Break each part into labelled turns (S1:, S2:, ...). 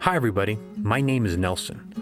S1: Hi everybody, my name is Nelson.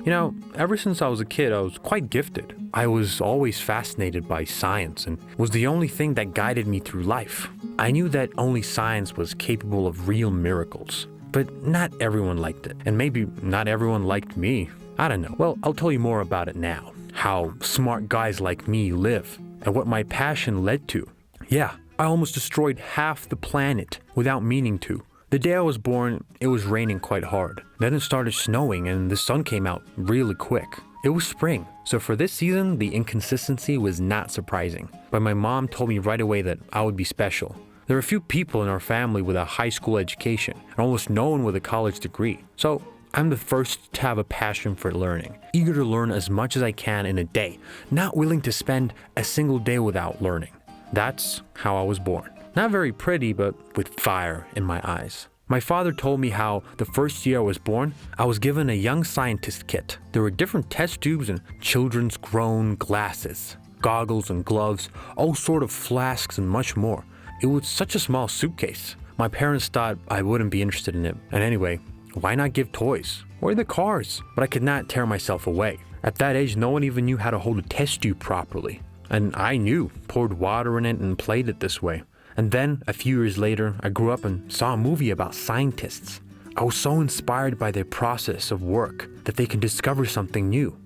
S1: Ever since I was a kid, I was quite gifted. I was always fascinated by science and was the only thing that guided me through life. I knew that only science was capable of real miracles, but not everyone liked it, and maybe not everyone liked me. I don't know. Well, I'll tell you more about it now, how smart guys like me live, and what my passion led to. Yeah, I almost destroyed half the planet without meaning to. The day I was born, it was raining quite hard. Then it started snowing and the sun came out really quick. It was spring, so for this season, the inconsistency was not surprising. But my mom told me right away that I would be special. There are a few people in our family with a high school education, and almost no one with a college degree. So I'm the first to have a passion for learning, eager to learn as much as I can in a day, not willing to spend a single day without learning. That's how I was born. Not very pretty, but with fire in my eyes. My father told me how the first year I was born, I was given a young scientist kit. There were different test tubes and children's grown glasses, goggles and gloves, all sort of flasks and much more. It was such a small suitcase. My parents thought I wouldn't be interested in it. And anyway, why not give toys? Or the cars? But I could not tear myself away. At that age, no one even knew how to hold a test tube properly. And I knew, poured water in it and played it this way. And then, a few years later, I grew up and saw a movie about scientists. I was so inspired by their process of work that they can discover something new,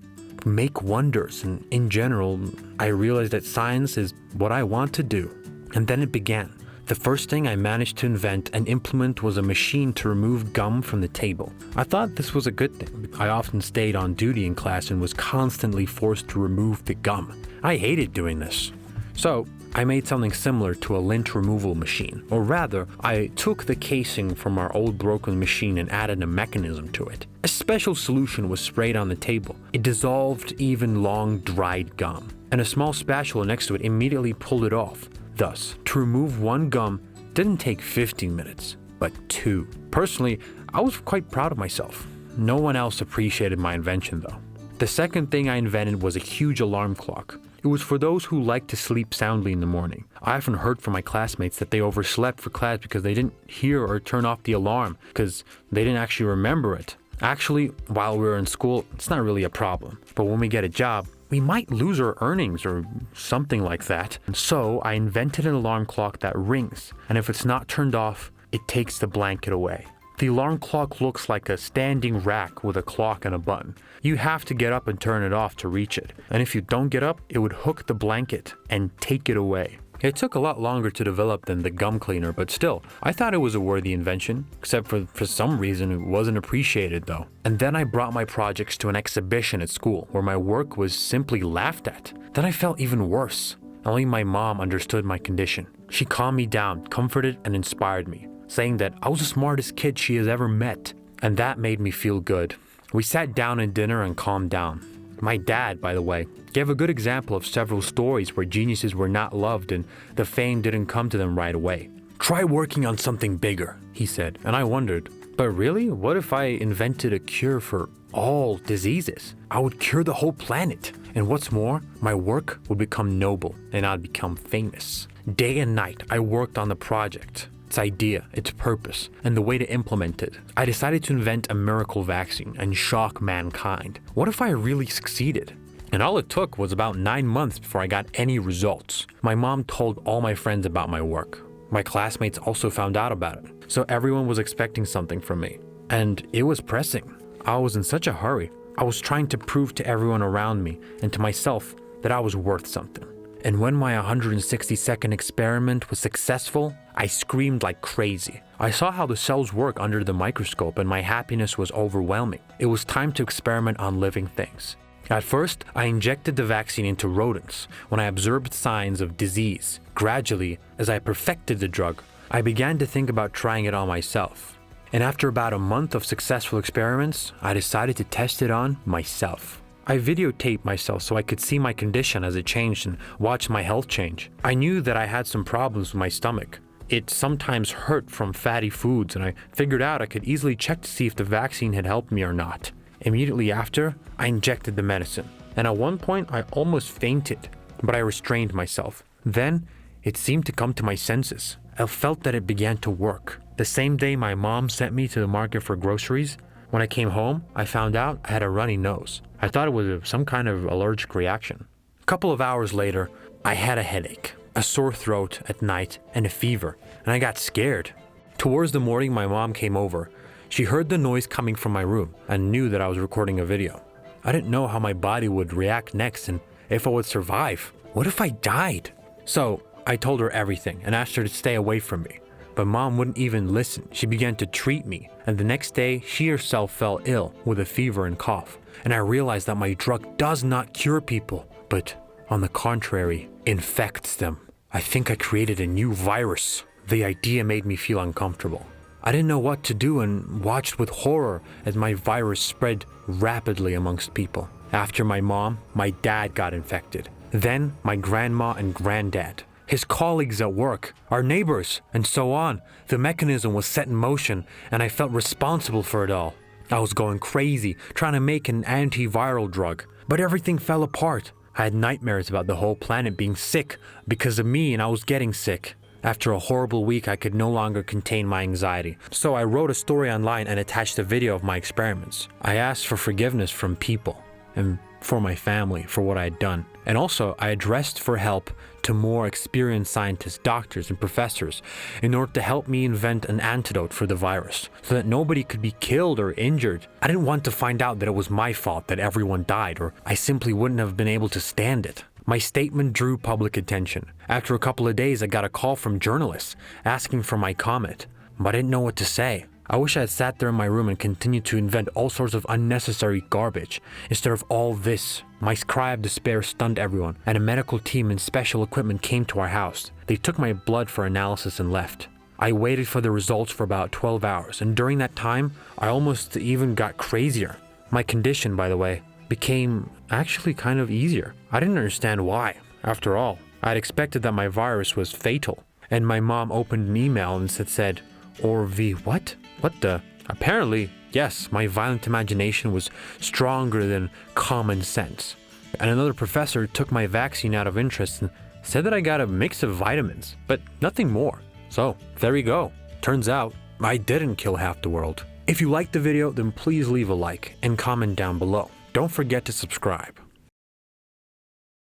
S1: make wonders, and in general, I realized that science is what I want to do. And then it began. The first thing I managed to invent and implement was a machine to remove gum from the table. I thought this was a good thing. I often stayed on duty in class and was constantly forced to remove the gum. I hated doing this. So, I made something similar to a lint removal machine, or rather, I took the casing from our old broken machine and added a mechanism to it. A special solution was sprayed on the table. It dissolved even long dried gum, and a small spatula next to it immediately pulled it off. Thus, to remove one gum didn't take 15 minutes, but 2. Personally, I was quite proud of myself. No one else appreciated my invention though. The second thing I invented was a huge alarm clock. It was for those who like to sleep soundly in the morning. I often heard from my classmates that they overslept for class because they didn't hear or turn off the alarm because they didn't actually remember it. Actually, while we were in school, it's not really a problem. But when we get a job, we might lose our earnings or something like that. And so I invented an alarm clock that rings, and if it's not turned off, it takes the blanket away. The alarm clock looks like a standing rack with a clock and a button. You have to get up and turn it off to reach it. And if you don't get up, it would hook the blanket and take it away. It took a lot longer to develop than the gum cleaner, but still, I thought it was a worthy invention, except for some reason it wasn't appreciated though. And then I brought my projects to an exhibition at school where my work was simply laughed at. Then I felt even worse. Only my mom understood my condition. She calmed me down, comforted and inspired me, saying that I was the smartest kid she has ever met. And that made me feel good. We sat down at dinner and calmed down. My dad, by the way, gave a good example of several stories where geniuses were not loved and the fame didn't come to them right away. Try working on something bigger, he said, and I wondered, but really, what if I invented a cure for all diseases? I would cure the whole planet. And what's more, my work would become noble and I'd become famous. Day and night, I worked on the project, its idea, its purpose, and the way to implement it. I decided to invent a miracle vaccine and shock mankind. What if I really succeeded? And all it took was about 9 months before I got any results. My mom told all my friends about my work. My classmates also found out about it. So everyone was expecting something from me. And it was pressing. I was in such a hurry. I was trying to prove to everyone around me and to myself that I was worth something. And when my 160-second experiment was successful, I screamed like crazy. I saw how the cells work under the microscope and my happiness was overwhelming. It was time to experiment on living things. At first, I injected the vaccine into rodents when I observed signs of disease. Gradually, as I perfected the drug, I began to think about trying it on myself. And after about a month of successful experiments, I decided to test it on myself. I videotaped myself so I could see my condition as it changed and watch my health change. I knew that I had some problems with my stomach. It sometimes hurt from fatty foods, and I figured out I could easily check to see if the vaccine had helped me or not. Immediately after, I injected the medicine, and at one point I almost fainted, but I restrained myself. Then, it seemed to come to my senses. I felt that it began to work. The same day my mom sent me to the market for groceries, When I came home, I found out I had a runny nose. I thought it was some kind of allergic reaction. A couple of hours later, I had a headache, a sore throat at night, and a fever, and I got scared. Towards the morning, my mom came over. She heard the noise coming from my room and knew that I was recording a video. I didn't know how my body would react next and if I would survive. What if I died? So I told her everything and asked her to stay away from me. But mom wouldn't even listen. She began to treat me, and the next day she herself fell ill with a fever and cough. And I realized that my drug does not cure people, but on the contrary, infects them. I think I created a new virus. The idea made me feel uncomfortable. I didn't know what to do and watched with horror as my virus spread rapidly amongst people. After my mom, my dad got infected. Then my grandma and granddad, his colleagues at work, our neighbors, and so on. The mechanism was set in motion and I felt responsible for it all. I was going crazy trying to make an antiviral drug, but everything fell apart. I had nightmares about the whole planet being sick because of me and I was getting sick. After a horrible week, I could no longer contain my anxiety. So I wrote a story online and attached a video of my experiments. I asked for forgiveness from people and for my family for what I had done. And also, I addressed for help to more experienced scientists, doctors, and professors in order to help me invent an antidote for the virus so that nobody could be killed or injured. I didn't want to find out that it was my fault that everyone died, or I simply wouldn't have been able to stand it. My statement drew public attention. After a couple of days, I got a call from journalists asking for my comment, but I didn't know what to say. I wish I had sat there in my room and continued to invent all sorts of unnecessary garbage instead of all this. My cry of despair stunned everyone, and a medical team and special equipment came to our house. They took my blood for analysis and left. I waited for the results for about 12 hours, and during that time, I almost even got crazier. My condition, by the way, became actually kind of easier. I didn't understand why. After all, I'd expected that my virus was fatal, and my mom opened an email and said, or what? What the? Apparently, yes, my violent imagination was stronger than common sense. And another professor took my vaccine out of interest and said that I got a mix of vitamins, but nothing more. So, there you go. Turns out, I didn't kill half the world. If you liked the video, then please leave a like and comment down below. Don't forget to subscribe.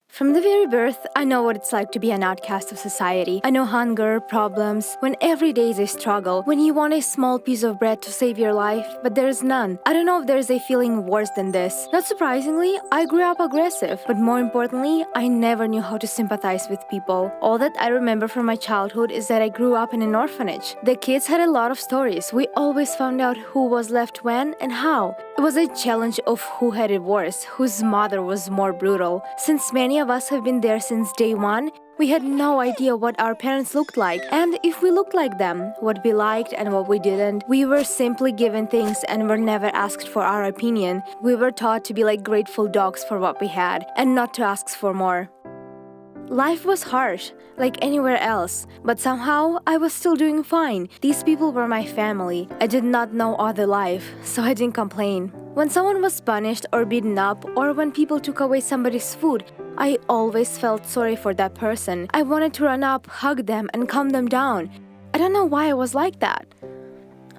S2: From the very birth, I know what it's like to be an outcast of society. I know hunger, problems, when every day is a struggle, when you want a small piece of bread to save your life, but there is none. I don't know if there is a feeling worse than this. Not surprisingly, I grew up aggressive, but more importantly, I never knew how to sympathize with people. All that I remember from my childhood is that I grew up in an orphanage. The kids had a lot of stories. We always found out who was left when and how. It was a challenge of who had it worse, whose mother was more brutal. Since many of us have been there since day one, we had no idea what our parents looked like, and if we looked like them, what we liked and what we didn't. We were simply given things and were never asked for our opinion. We were taught to be like grateful dogs for what we had, and not to ask for more. Life was harsh, like anywhere else, but somehow I was still doing fine. These people were my family. I did not know other life, so I didn't complain. When someone was punished or beaten up, or when people took away somebody's food, I always felt sorry for that person. I wanted to run up, hug them, and calm them down. I don't know why I was like that.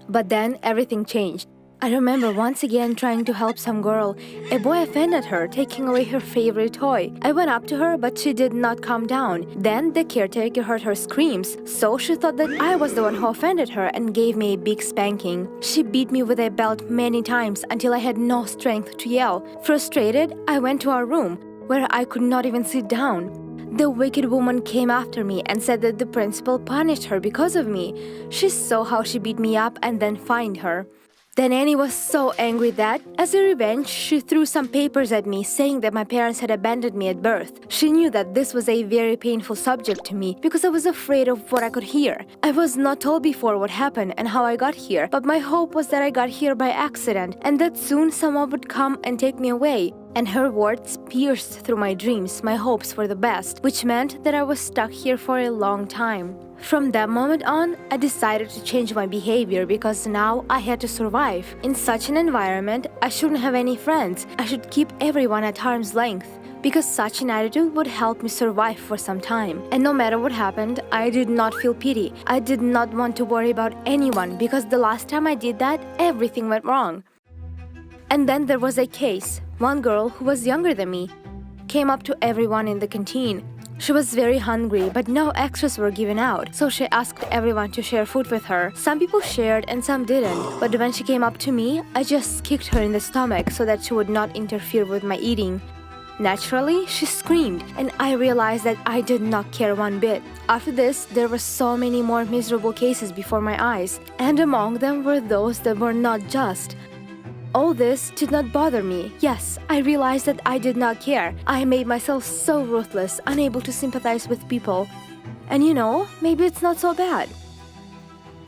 S2: But then everything changed. I remember once again trying to help some girl. A boy offended her, taking away her favorite toy. I went up to her, but she did not calm down. Then the caretaker heard her screams, so she thought that I was the one who offended her and gave me a big spanking. She beat me with a belt many times until I had no strength to yell. Frustrated, I went to our room, where I could not even sit down. The wicked woman came after me and said that the principal punished her because of me. She saw how she beat me up and then fined her. Then Annie was so angry that, as a revenge, she threw some papers at me saying that my parents had abandoned me at birth. She knew that this was a very painful subject to me because I was afraid of what I could hear. I was not told before what happened and how I got here, but my hope was that I got here by accident and that soon someone would come and take me away. And her words pierced through my dreams, my hopes for the best, which meant that I was stuck here for a long time. From that moment on, I decided to change my behavior because now I had to survive. In such an environment, I shouldn't have any friends. I should keep everyone at arm's length, because such an attitude would help me survive for some time. And no matter what happened, I did not feel pity. I did not want to worry about anyone because the last time I did that, everything went wrong. And then there was a case. One girl who was younger than me came up to everyone in the canteen. She was very hungry, but no extras were given out, so she asked everyone to share food with her. Some people shared and some didn't, but when she came up to me, I just kicked her in the stomach so that she would not interfere with my eating. Naturally, she screamed, and I realized that I did not care one bit. After this, there were so many more miserable cases before my eyes, and among them were those that were not just. All this did not bother me. Yes, I realized that I did not care. I made myself so ruthless, unable to sympathize with people. And maybe it's not so bad.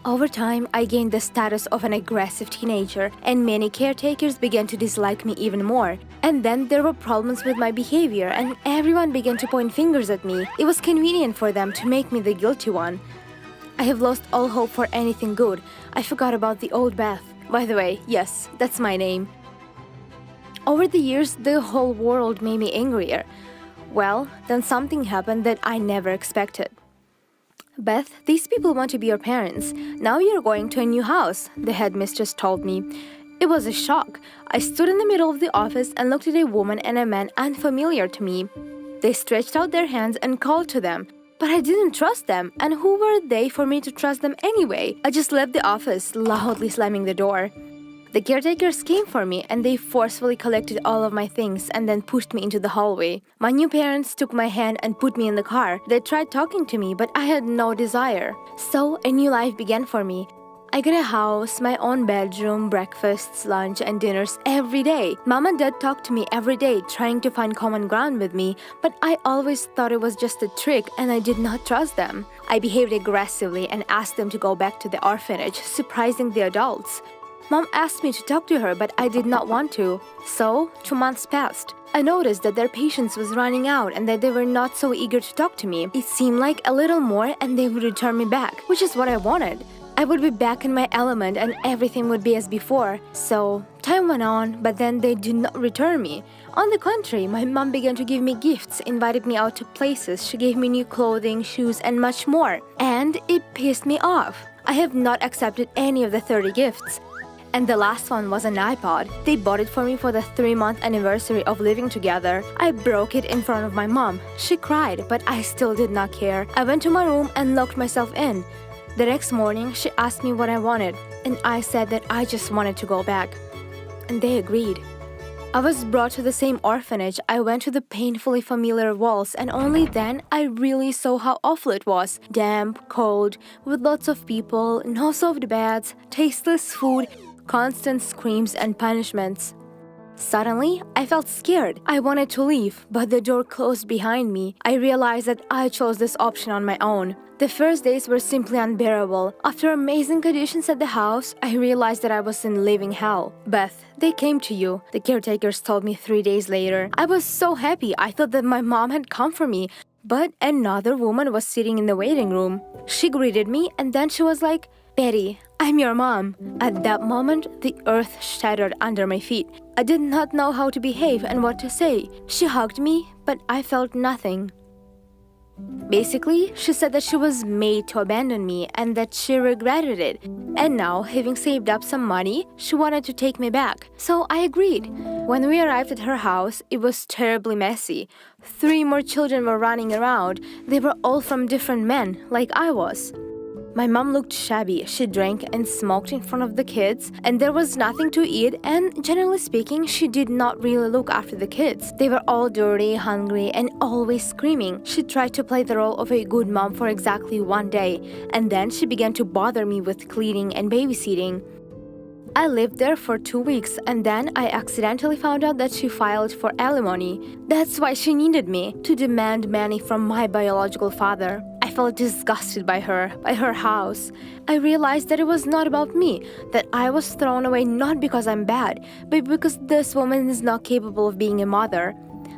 S2: Over time, I gained the status of an aggressive teenager, and many caretakers began to dislike me even more. And then there were problems with my behavior, and everyone began to point fingers at me. It was convenient for them to make me the guilty one. I have lost all hope for anything good. I forgot about the old Beth. By the way, yes, that's my name. Over the years, the whole world made me angrier. Well, then something happened that I never expected. Beth, these people want to be your parents. Now you're going to a new house, the headmistress told me. It was a shock. I stood in the middle of the office and looked at a woman and a man unfamiliar to me. They stretched out their hands and called to them. But I didn't trust them, and who were they for me to trust them anyway? I just left the office, loudly slamming the door. The caretakers came for me, and they forcefully collected all of my things and then pushed me into the hallway. My new parents took my hand and put me in the car. They tried talking to me, but I had no desire. So a new life began for me. I got a house, my own bedroom, breakfasts, lunch, and dinners every day. Mom and Dad talked to me every day, trying to find common ground with me, but I always thought it was just a trick and I did not trust them. I behaved aggressively and asked them to go back to the orphanage, surprising the adults. Mom asked me to talk to her, but I did not want to. So, 2 months passed. I noticed that their patience was running out and that they were not so eager to talk to me. It seemed like a little more and they would return me back, which is what I wanted. I would be back in my element and everything would be as before. So, time went on, but then they did not return me. On the contrary, my mom began to give me gifts, invited me out to places, she gave me new clothing, shoes, and much more. And it pissed me off. I have not accepted any of the 30 gifts. And the last one was an iPod. They bought it for me for the 3-month anniversary of living together. I broke it in front of my mom. She cried, but I still did not care. I went to my room and locked myself in. The next morning, she asked me what I wanted, and I said that I just wanted to go back. And they agreed. I was brought to the same orphanage. I went to the painfully familiar walls, and only then I really saw how awful it was. Damp, cold, with lots of people, no soft beds, tasteless food, constant screams and punishments. Suddenly, I felt scared. I wanted to leave, but the door closed behind me. I realized that I chose this option on my own. The first days were simply unbearable. After amazing conditions at the house, I realized that I was in living hell. Beth, they came to you, the caretakers told me 3 days later. I was so happy. I thought that my mom had come for me. But another woman was sitting in the waiting room. She greeted me and then she was like, "Betty, I'm your mom." At that moment, the earth shattered under my feet. I did not know how to behave and what to say. She hugged me, but I felt nothing. Basically, she said that she was made to abandon me and that she regretted it. And now, having saved up some money, she wanted to take me back. So I agreed. When we arrived at her house, it was terribly messy. 3 more children were running around. They were all from different men, like I was. My mom looked shabby. She drank and smoked in front of the kids, and there was nothing to eat, and generally speaking, she did not really look after the kids. They were all dirty, hungry, and always screaming. She tried to play the role of a good mom for exactly 1 day, and then she began to bother me with cleaning and babysitting. I lived there for 2 weeks, and then I accidentally found out that she filed for alimony. That's why she needed me, to demand money from my biological father. I felt disgusted by her house. I realized that it was not about me, that I was thrown away not because I'm bad, but because this woman is not capable of being a mother.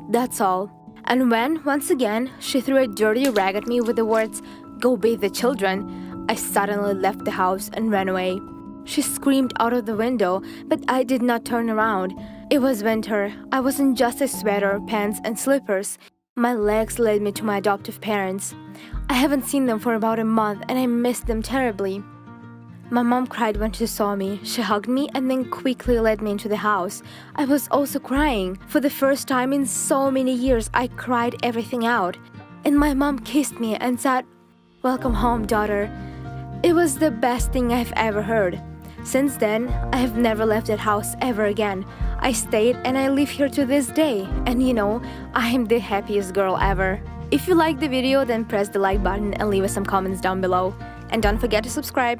S2: That's all. And when, once again, she threw a dirty rag at me with the words, "Go bathe the children," I suddenly left the house and ran away. She screamed out of the window, but I did not turn around. It was winter. I was in just a sweater, pants, and slippers. My legs led me to my adoptive parents. I haven't seen them for about a month and I missed them terribly. My mom cried when she saw me. She hugged me and then quickly led me into the house. I was also crying. For the first time in so many years, I cried everything out. And my mom kissed me and said, "Welcome home, daughter." It was the best thing I've ever heard. Since then, I have never left that house ever again. I stayed and I live here to this day. And you know, I am the happiest girl ever. If you liked the video, then press the like button and leave us some comments down below. And don't forget to subscribe.